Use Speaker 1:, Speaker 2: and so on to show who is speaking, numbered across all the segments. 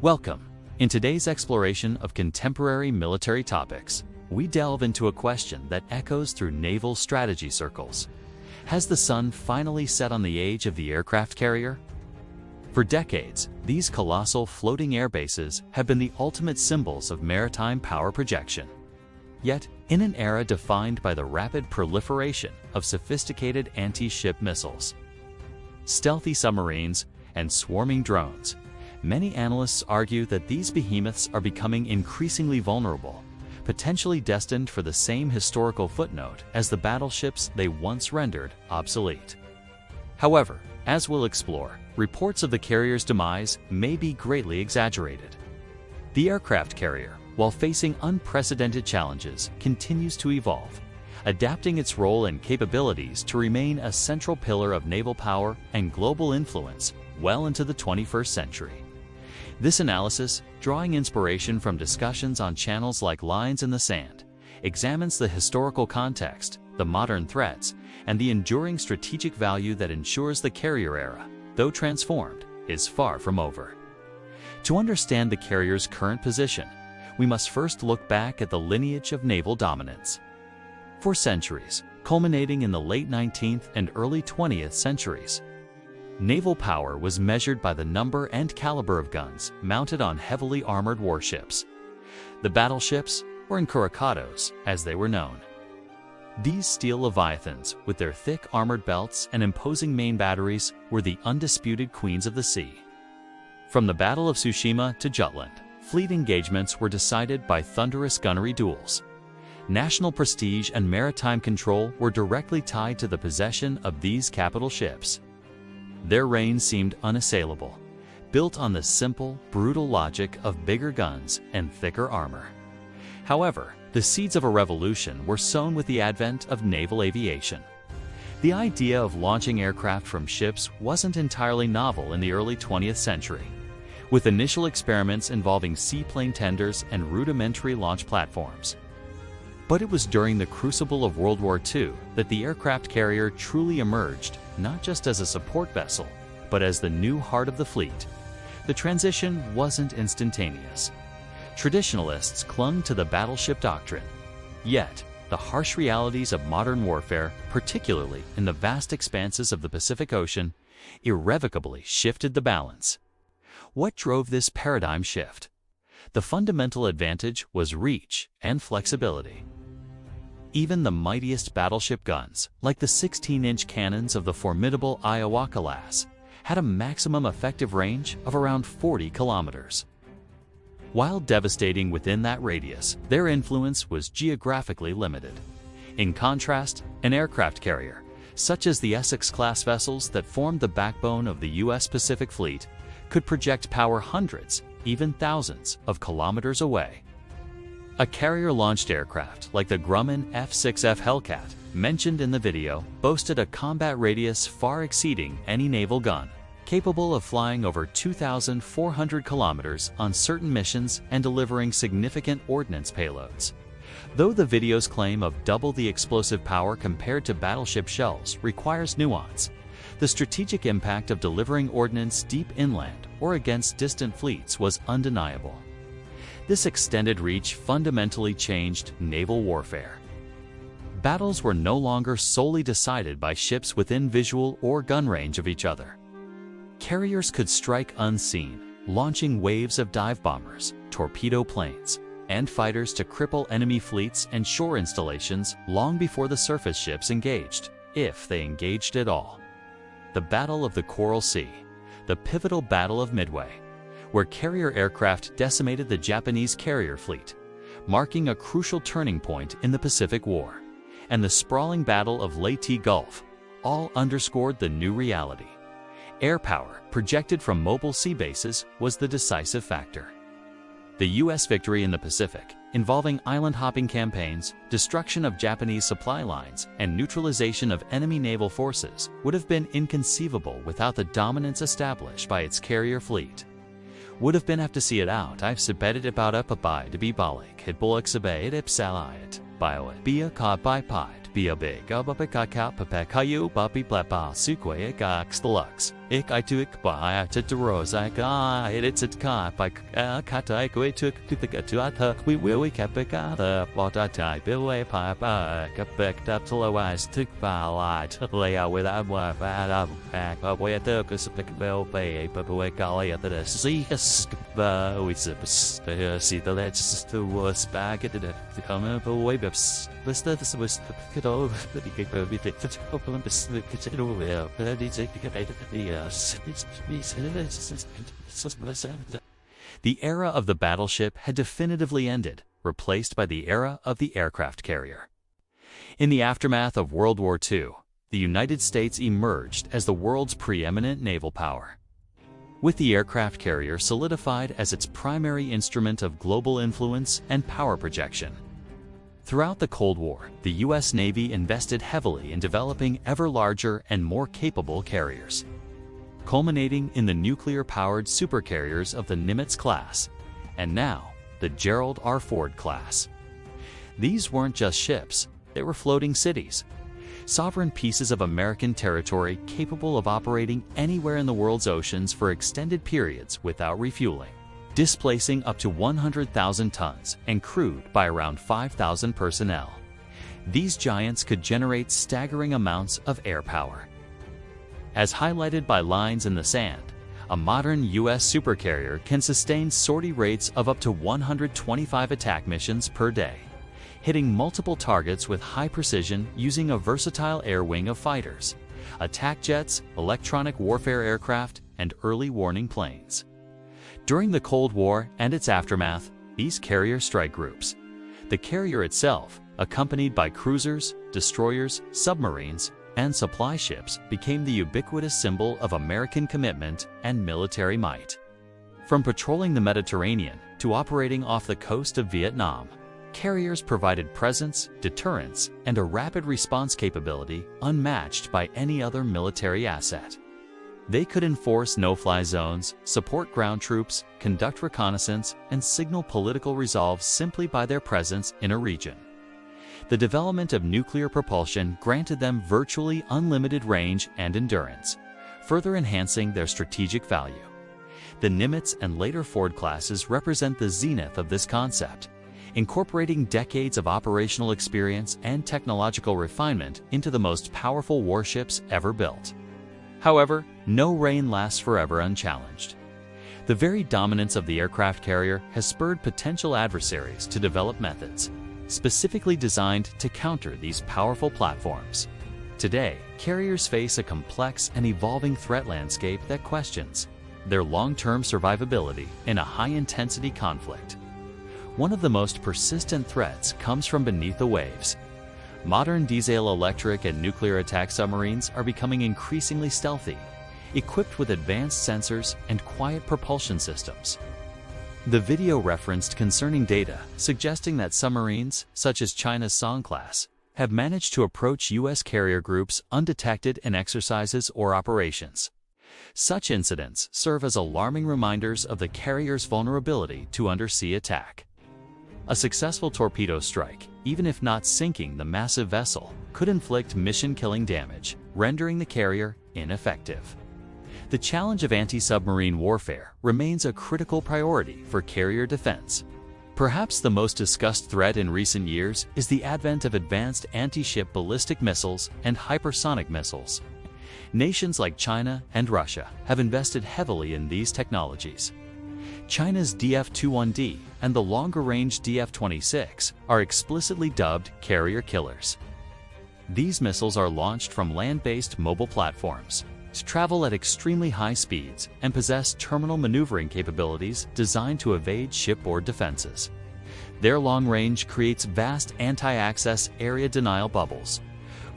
Speaker 1: Welcome. In today's exploration of contemporary military topics, we delve into a question that echoes through naval strategy circles. Has the sun finally set on the age of the aircraft carrier? For decades, these colossal floating air bases have been the ultimate symbols of maritime power projection. Yet, in an era defined by the rapid proliferation of sophisticated anti-ship missiles, stealthy submarines, and swarming drones, many analysts argue that these behemoths are becoming increasingly vulnerable, potentially destined for the same historical footnote as the battleships they once rendered obsolete. However, as we'll explore, reports of the carrier's demise may be greatly exaggerated. The aircraft carrier, while facing unprecedented challenges, continues to evolve, adapting its role and capabilities to remain a central pillar of naval power and global influence well into the 21st century. This analysis, drawing inspiration from discussions on channels like Lines in the Sand, examines the historical context, the modern threats, and the enduring strategic value that ensures the carrier era, though transformed, is far from over. To understand the carrier's current position, we must first look back at the lineage of naval dominance. For centuries, culminating in the late 19th and early 20th centuries, naval power was measured by the number and caliber of guns mounted on heavily armored warships. The battleships, or encurricados, as they were known. These steel leviathans, with their thick armored belts and imposing main batteries, were the undisputed queens of the sea. From the Battle of Tsushima to Jutland, fleet engagements were decided by thunderous gunnery duels. National prestige and maritime control were directly tied to the possession of these capital ships. Their reign seemed unassailable, built on the simple, brutal logic of bigger guns and thicker armor. However, the seeds of a revolution were sown with the advent of naval aviation. The idea of launching aircraft from ships wasn't entirely novel in the early 20th century, with initial experiments involving seaplane tenders and rudimentary launch platforms. But it was during the crucible of World War II that the aircraft carrier truly emerged, not just as a support vessel, but as the new heart of the fleet. The transition wasn't instantaneous. Traditionalists clung to the battleship doctrine. Yet, the harsh realities of modern warfare, particularly in the vast expanses of the Pacific Ocean, irrevocably shifted the balance. What drove this paradigm shift? The fundamental advantage was reach and flexibility. Even the mightiest battleship guns, like the 16-inch cannons of the formidable Iowa-class, had a maximum effective range of around 40 kilometers. While devastating within that radius, their influence was geographically limited. In contrast, an aircraft carrier, such as the Essex-class vessels that formed the backbone of the U.S. Pacific Fleet, could project power hundreds, even thousands, of kilometers away. A carrier-launched aircraft like the Grumman F-6F Hellcat, mentioned in the video, boasted a combat radius far exceeding any naval gun, capable of flying over 2,400 kilometers on certain missions and delivering significant ordnance payloads. Though the video's claim of double the explosive power compared to battleship shells requires nuance, the strategic impact of delivering ordnance deep inland or against distant fleets was undeniable. This extended reach fundamentally changed naval warfare. Battles were no longer solely decided by ships within visual or gun range of each other. Carriers could strike unseen, launching waves of dive bombers, torpedo planes, and fighters to cripple enemy fleets and shore installations long before the surface ships engaged, if they engaged at all. The Battle of the Coral Sea, the pivotal Battle of Midway, where carrier aircraft decimated the Japanese carrier fleet, marking a crucial turning point in the Pacific War, and the sprawling Battle of Leyte Gulf, all underscored the new reality. Air power, projected from mobile sea bases, was the decisive factor. The U.S. victory in the Pacific, involving island-hopping campaigns, destruction of Japanese supply lines, and neutralization of enemy naval forces, would have been inconceivable without the dominance established by its carrier fleet. Would have been have to see it out. I've submitted about up a by to be balik, it bullocks obey it ipsalayet, bioet, be a cod by pied. big kayu babi plapa sukwe deluxe. Ik I took by to the rose I got it's a car by kata I go took to the to we will kept a gather but I type away papa backed up to low eyes took by light lay out without what bad up back up where the pick bell pay but away golly at the see us we see the let's to was back at the come up away bips Lista this was the kid over the bit to open the kitchen over but it's the era of the battleship had definitively ended, replaced by the era of the aircraft carrier. In the aftermath of World War II, the United States emerged as the world's preeminent naval power. With the aircraft carrier solidified as its primary instrument of global influence and power projection. Throughout the Cold War, the U.S. Navy invested heavily in developing ever larger and more capable carriers, culminating in the nuclear-powered supercarriers of the Nimitz class, and now the Gerald R. Ford class. These weren't just ships, they were floating cities, sovereign pieces of American territory capable of operating anywhere in the world's oceans for extended periods without refueling, displacing up to 100,000 tons and crewed by around 5,000 personnel. These giants could generate staggering amounts of air power. As highlighted by lines in the sand, a modern U.S. supercarrier can sustain sortie rates of up to 125 attack missions per day, hitting multiple targets with high precision using a versatile air wing of fighters, attack jets, electronic warfare aircraft, and early warning planes. During the Cold War and its aftermath, these carrier strike groups, the carrier itself, accompanied by cruisers, destroyers, submarines, and supply ships, became the ubiquitous symbol of American commitment and military might. From patrolling the Mediterranean to operating off the coast of Vietnam, carriers provided presence, deterrence, and a rapid response capability unmatched by any other military asset. They could enforce no-fly zones, support ground troops, conduct reconnaissance, and signal political resolve simply by their presence in a region. The development of nuclear propulsion granted them virtually unlimited range and endurance, further enhancing their strategic value. The Nimitz and later Ford classes represent the zenith of this concept, incorporating decades of operational experience and technological refinement into the most powerful warships ever built. However, no reign lasts forever unchallenged. The very dominance of the aircraft carrier has spurred potential adversaries to develop methods specifically designed to counter these powerful platforms. Today, carriers face a complex and evolving threat landscape that questions their long-term survivability in a high-intensity conflict. One of the most persistent threats comes from beneath the waves. Modern diesel-electric and nuclear attack submarines are becoming increasingly stealthy, equipped with advanced sensors and quiet propulsion systems. The video referenced concerning data suggesting that submarines, such as China's Song class, have managed to approach U.S. carrier groups undetected in exercises or operations. Such incidents serve as alarming reminders of the carrier's vulnerability to undersea attack. A successful torpedo strike, even if not sinking the massive vessel, could inflict mission-killing damage, rendering the carrier ineffective. The challenge of anti-submarine warfare remains a critical priority for carrier defense. Perhaps the most discussed threat in recent years is the advent of advanced anti-ship ballistic missiles and hypersonic missiles. Nations like China and Russia have invested heavily in these technologies. China's DF-21D and the longer-range DF-26 are explicitly dubbed carrier killers. These missiles are launched from land-based mobile platforms, travel at extremely high speeds, and possess terminal maneuvering capabilities designed to evade shipboard defenses. Their long range creates vast anti-access area denial bubbles,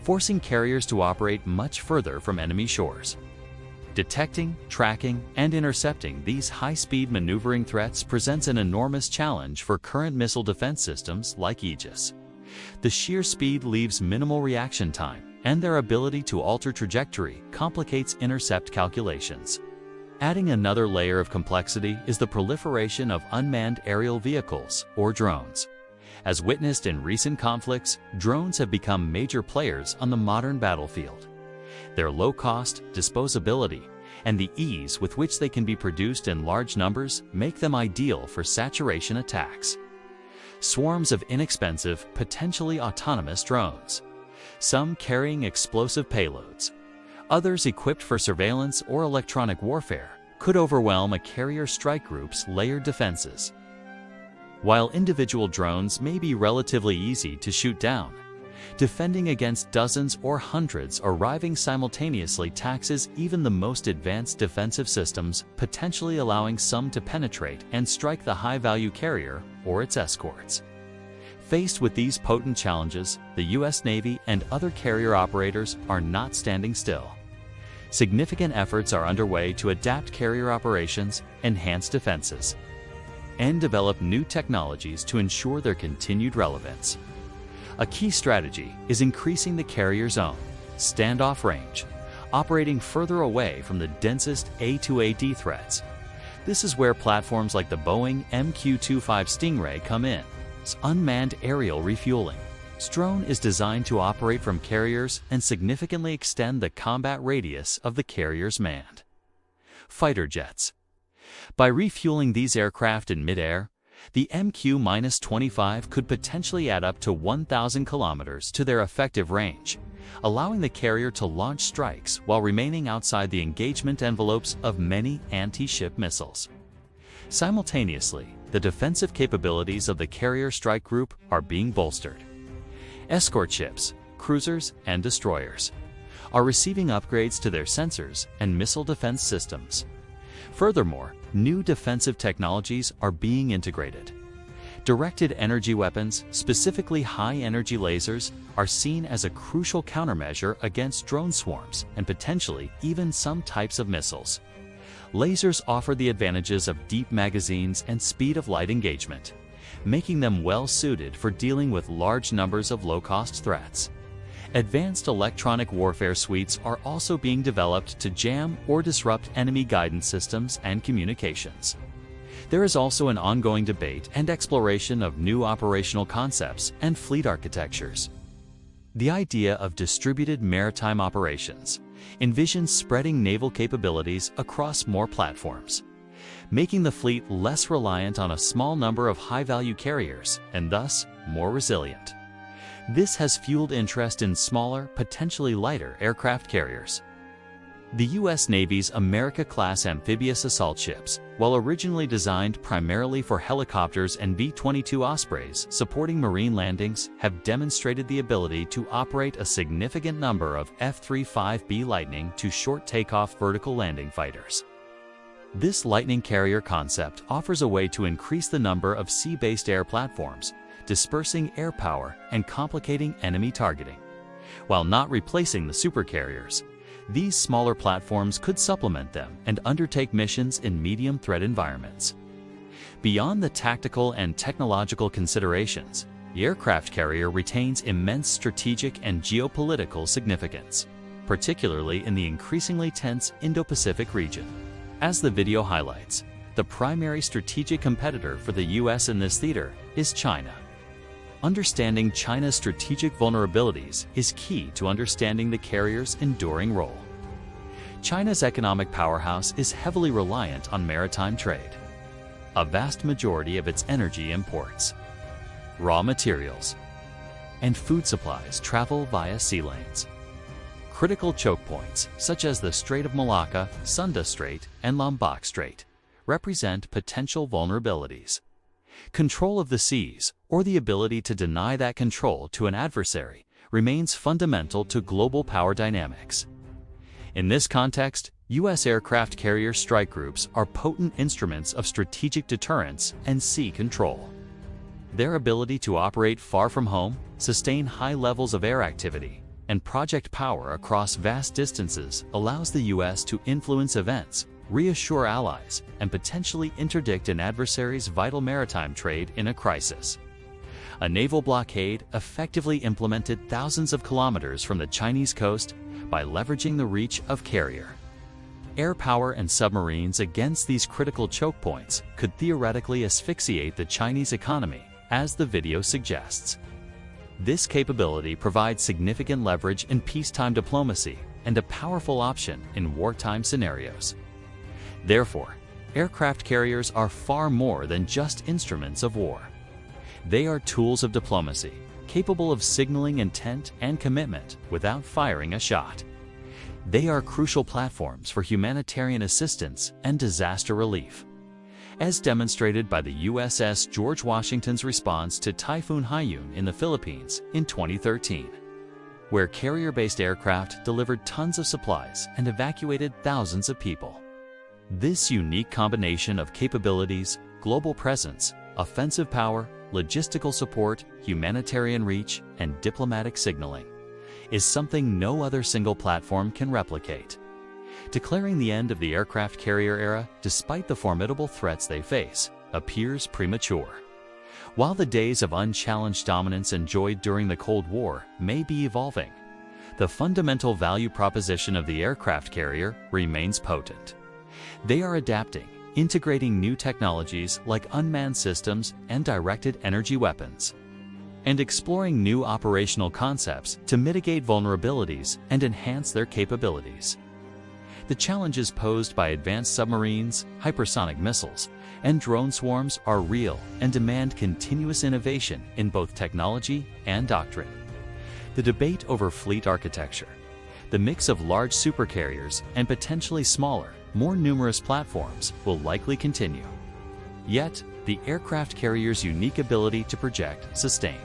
Speaker 1: forcing carriers to operate much further from enemy shores. Detecting, tracking, and intercepting these high-speed maneuvering threats presents an enormous challenge for current missile defense systems like Aegis. The sheer speed leaves minimal reaction time, and their ability to alter trajectory complicates intercept calculations. Adding another layer of complexity is the proliferation of unmanned aerial vehicles, or drones. As witnessed in recent conflicts, drones have become major players on the modern battlefield. Their low cost, disposability, and the ease with which they can be produced in large numbers make them ideal for saturation attacks. Swarms of inexpensive, potentially autonomous drones, some carrying explosive payloads, others equipped for surveillance or electronic warfare, could overwhelm a carrier strike group's layered defenses. While individual drones may be relatively easy to shoot down, defending against dozens or hundreds arriving simultaneously taxes even the most advanced defensive systems, potentially allowing some to penetrate and strike the high-value carrier or its escorts. Faced with these potent challenges, the U.S. Navy and other carrier operators are not standing still. Significant efforts are underway to adapt carrier operations, enhance defenses, and develop new technologies to ensure their continued relevance. A key strategy is increasing the carrier's own standoff range, operating further away from the densest A2AD threats. This is where platforms like the Boeing MQ-25 Stingray come in. It's unmanned aerial refueling. This drone is designed to operate from carriers and significantly extend the combat radius of the carrier's manned fighter jets. By refueling these aircraft in midair, the MQ-25 could potentially add up to 1,000 kilometers to their effective range, allowing the carrier to launch strikes while remaining outside the engagement envelopes of many anti-ship missiles. Simultaneously, the defensive capabilities of the carrier strike group are being bolstered. Escort ships, cruisers, and destroyers are receiving upgrades to their sensors and missile defense systems. Furthermore, new defensive technologies are being integrated. Directed energy weapons, specifically high-energy lasers, are seen as a crucial countermeasure against drone swarms and potentially even some types of missiles. Lasers offer the advantages of deep magazines and speed of light engagement, making them well-suited for dealing with large numbers of low-cost threats. Advanced electronic warfare suites are also being developed to jam or disrupt enemy guidance systems and communications. There is also an ongoing debate and exploration of new operational concepts and fleet architectures. The idea of distributed maritime operations envisions spreading naval capabilities across more platforms, making the fleet less reliant on a small number of high-value carriers and thus more resilient. This has fueled interest in smaller, potentially lighter aircraft carriers. The U.S. Navy's America-class amphibious assault ships, while originally designed primarily for helicopters and V-22 Ospreys supporting marine landings, have demonstrated the ability to operate a significant number of F-35B Lightning to short takeoff vertical landing fighters. This Lightning carrier concept offers a way to increase the number of sea-based air platforms, dispersing air power and complicating enemy targeting. While not replacing the supercarriers, these smaller platforms could supplement them and undertake missions in medium-threat environments. Beyond the tactical and technological considerations, the aircraft carrier retains immense strategic and geopolitical significance, particularly in the increasingly tense Indo-Pacific region. As the video highlights, the primary strategic competitor for the U.S. in this theater is China. Understanding China's strategic vulnerabilities is key to understanding the carrier's enduring role. China's economic powerhouse is heavily reliant on maritime trade. A vast majority of its energy imports, raw materials, and food supplies travel via sea lanes. Critical choke points, such as the Strait of Malacca, Sunda Strait, and Lombok Strait, represent potential vulnerabilities. Control of the seas, or the ability to deny that control to an adversary, remains fundamental to global power dynamics. In this context, U.S. aircraft carrier strike groups are potent instruments of strategic deterrence and sea control. Their ability to operate far from home, sustain high levels of air activity, and project power across vast distances allows the U.S. to influence events, reassure allies, and potentially interdict an adversary's vital maritime trade in a crisis. A naval blockade effectively implemented thousands of kilometers from the Chinese coast by leveraging the reach of carrier air power and submarines against these critical choke points could theoretically asphyxiate the Chinese economy as the video suggests. This capability provides significant leverage in peacetime diplomacy and a powerful option in wartime scenarios. Therefore, aircraft carriers are far more than just instruments of war. They are tools of diplomacy, capable of signaling intent and commitment without firing a shot. They are crucial platforms for humanitarian assistance and disaster relief, as demonstrated by the USS George Washington's response to Typhoon Haiyan in the Philippines in 2013, where carrier-based aircraft delivered tons of supplies and evacuated thousands of people. This unique combination of capabilities, global presence, offensive power, logistical support, humanitarian reach, and diplomatic signaling is something no other single platform can replicate, declaring the end of the aircraft carrier era, despite the formidable threats they face, appears premature. While the days of unchallenged dominance enjoyed during the Cold War may be evolving, the fundamental value proposition of the aircraft carrier remains potent. They are adapting, integrating new technologies like unmanned systems and directed energy weapons, and exploring new operational concepts to mitigate vulnerabilities and enhance their capabilities. The challenges posed by advanced submarines, hypersonic missiles, and drone swarms are real and demand continuous innovation in both technology and doctrine. The debate over fleet architecture, the mix of large supercarriers and potentially smaller, more numerous platforms will likely continue. Yet, the aircraft carrier's unique ability to project sustained,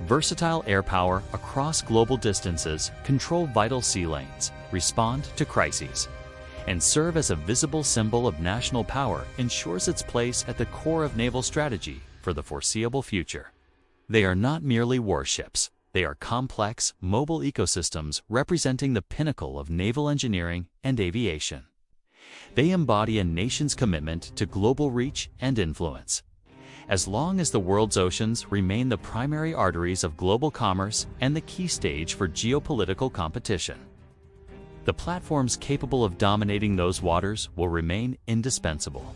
Speaker 1: versatile air power across global distances, control vital sea lanes, respond to crises, and serve as a visible symbol of national power ensures its place at the core of naval strategy for the foreseeable future. They are not merely warships. They are complex, mobile ecosystems representing the pinnacle of naval engineering and aviation. They embody a nation's commitment to global reach and influence. As long as the world's oceans remain the primary arteries of global commerce and the key stage for geopolitical competition, the platforms capable of dominating those waters will remain indispensable.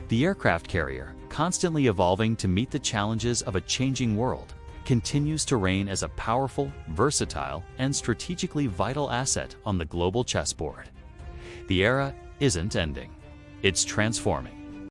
Speaker 1: The aircraft carrier, constantly evolving to meet the challenges of a changing world, continues to reign as a powerful, versatile, and strategically vital asset on the global chessboard. The era isn't ending. It's transforming.